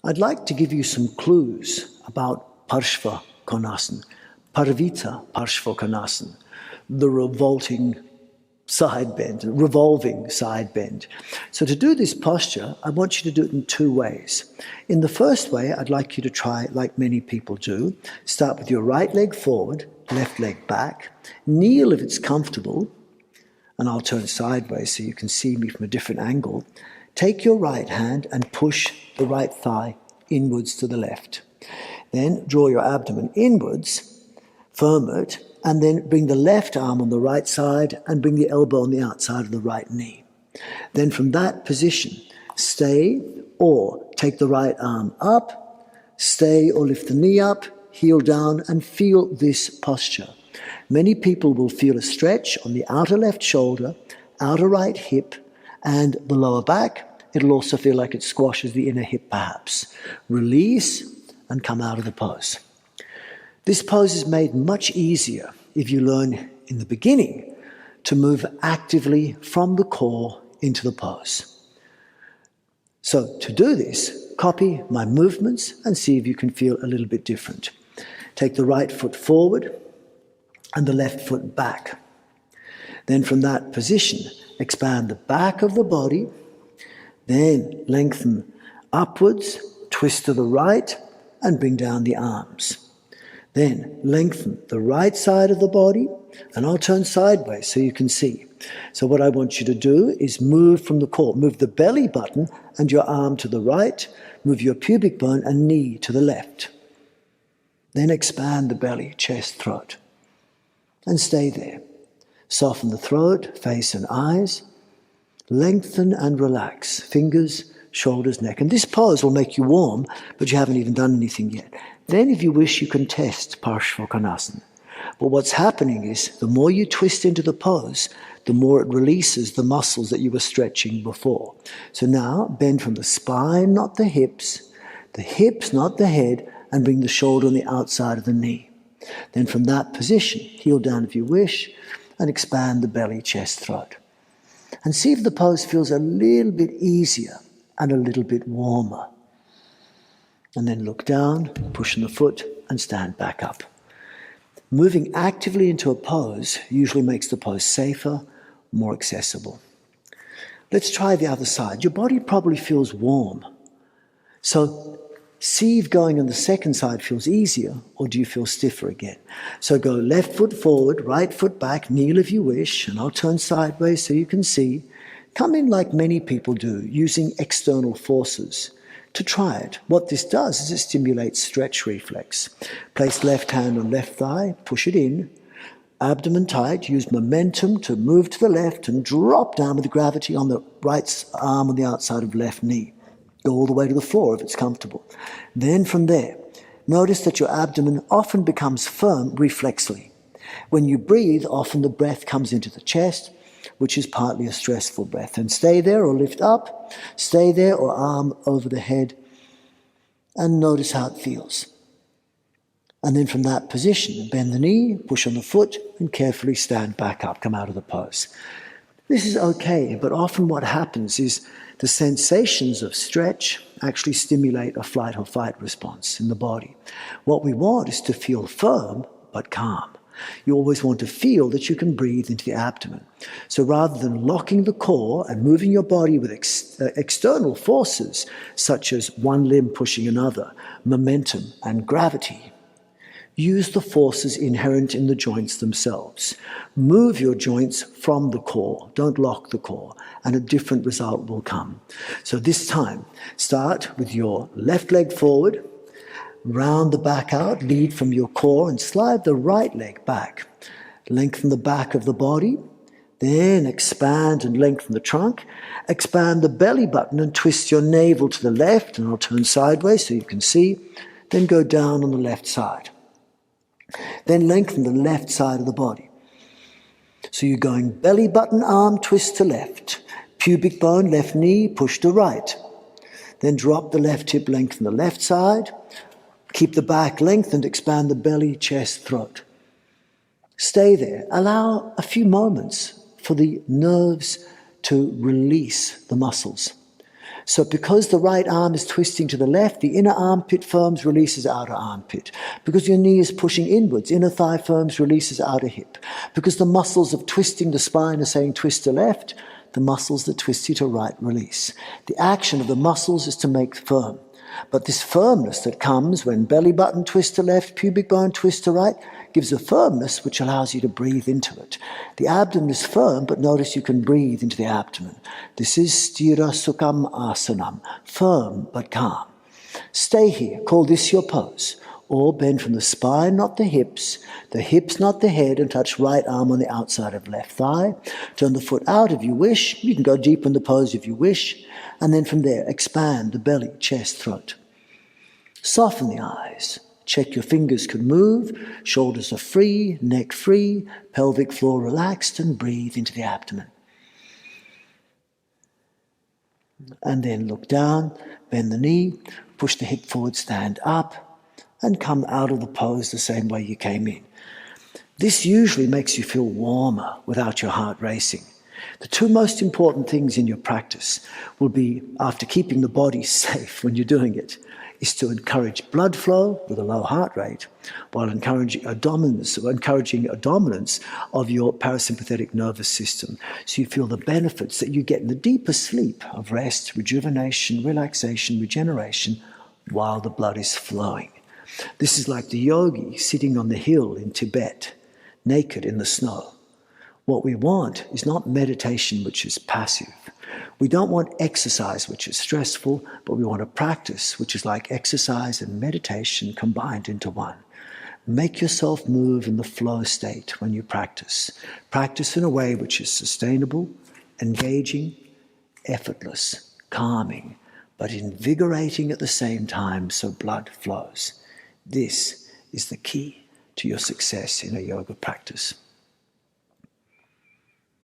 I'd like to give you some clues about Parsvakonasana, Parivrtta Parsvakonasana, the revolving side bend. So to do this posture, I want you to do it in two ways. In the first way, I'd like you to try, like many people do, start with your right leg forward, left leg back, kneel if it's comfortable, and I'll turn sideways so you can see me from a different angle. Take your right hand and push the right thigh inwards to the left. Then draw your abdomen inwards, firm it, and then bring the left arm on the right side and bring the elbow on the outside of the right knee. Then from that position, stay or take the right arm up, stay or lift the knee up, heel down, and feel this posture. Many people will feel a stretch on the outer left shoulder, outer right hip, and the lower back. It'll also feel like it squashes the inner hip perhaps. Release and come out of the pose. This pose is made much easier if you learn in the beginning to move actively from the core into the pose. So to do this, copy my movements and see if you can feel a little bit different. Take the right foot forward and the left foot back. Then from that position, expand the back of the body, then lengthen upwards, twist to the right, and bring down the arms. Then lengthen the right side of the body, and I'll turn sideways so you can see. So what I want you to do is move from the core. Move the belly button and your arm to the right. Move your pubic bone and knee to the left. Then expand the belly, chest, throat. And stay there. Soften the throat, face and eyes. Lengthen and relax. Fingers, shoulders, neck. And this pose will make you warm, but you haven't even done anything yet. Then if you wish, you can test Parsvakonasana. But what's happening is the more you twist into the pose, the more it releases the muscles that you were stretching before. So now bend from the spine, not the hips, not the head, and bring the shoulder on the outside of the knee. Then from that position, heel down if you wish, and expand the belly, chest, throat. And see if the pose feels a little bit easier and a little bit warmer. And then look down, push in the foot, and stand back up. Moving actively into a pose usually makes the pose safer, more accessible. Let's try the other side. Your body probably feels warm. So see if going on the second side feels easier, or do you feel stiffer again? So go left foot forward, right foot back, kneel if you wish, and I'll turn sideways so you can see. Come in like many people do, using external forces. To try it, what this does is it stimulates stretch reflex. Place left hand on left thigh, push it in, abdomen tight, use momentum to move to the left and drop down with gravity on the right arm on the outside of left knee. Go all the way to the floor if it's comfortable. Then from there, notice that your abdomen often becomes firm reflexly. When you breathe, often the breath comes into the chest, which is partly a stressful breath. And stay there or lift up, stay there or arm over the head, and notice how it feels. And then from that position, bend the knee, push on the foot, and carefully stand back up, come out of the pose. This is okay, but often what happens is the sensations of stretch actually stimulate a flight or fight response in the body. What we want is to feel firm but calm. You always want to feel that you can breathe into the abdomen. So rather than locking the core and moving your body with external forces, such as one limb pushing another, momentum and gravity, use the forces inherent in the joints themselves. Move your joints from the core. Don't lock the core, and a different result will come. So this time, start with your left leg forward, round the back out, lead from your core, and slide the right leg back. Lengthen the back of the body, then expand and lengthen the trunk. Expand the belly button and twist your navel to the left, and I'll turn sideways so you can see. Then go down on the left side. Then lengthen the left side of the body. So you're going belly button, arm, twist to left. Pubic bone, left knee, push to right. Then drop the left hip, lengthen the left side. Keep the back lengthened, expand the belly, chest, throat. Stay there. Allow a few moments for the nerves to release the muscles. So because the right arm is twisting to the left, the inner armpit firms, releases outer armpit. Because your knee is pushing inwards, inner thigh firms, releases outer hip. Because the muscles of twisting the spine are saying twist to left, the muscles that twist you to right release. The action of the muscles is to make firm. But this firmness that comes when belly button twists to left, pubic bone twists to right, gives a firmness which allows you to breathe into it. The abdomen is firm, but notice you can breathe into the abdomen. This is Sthira Sukham Asanam, firm but calm. Stay here, call this your pose. Or bend from the spine, not the hips not the head, and touch right arm on the outside of left thigh. Turn the foot out if you wish. You can go deeper in the pose if you wish. And then from there, expand the belly, chest, throat. Soften the eyes. Check your fingers can move. Shoulders are free, neck free, pelvic floor relaxed, and breathe into the abdomen. And then look down, bend the knee, push the hip forward, stand up, and come out of the pose the same way you came in. This usually makes you feel warmer without your heart racing. The two most important things in your practice will be, after keeping the body safe when you're doing it, is to encourage blood flow with a low heart rate, while encouraging a dominance of your parasympathetic nervous system, so you feel the benefits that you get in the deeper sleep of rest, rejuvenation, relaxation, regeneration, while the blood is flowing. This is like the yogi sitting on the hill in Tibet, naked in the snow. What we want is not meditation which is passive. We don't want exercise which is stressful, but we want a practice which is like exercise and meditation combined into one. Make yourself move in the flow state when you practice. Practice in a way which is sustainable, engaging, effortless, calming, but invigorating at the same time so blood flows. This is the key to your success in a yoga practice.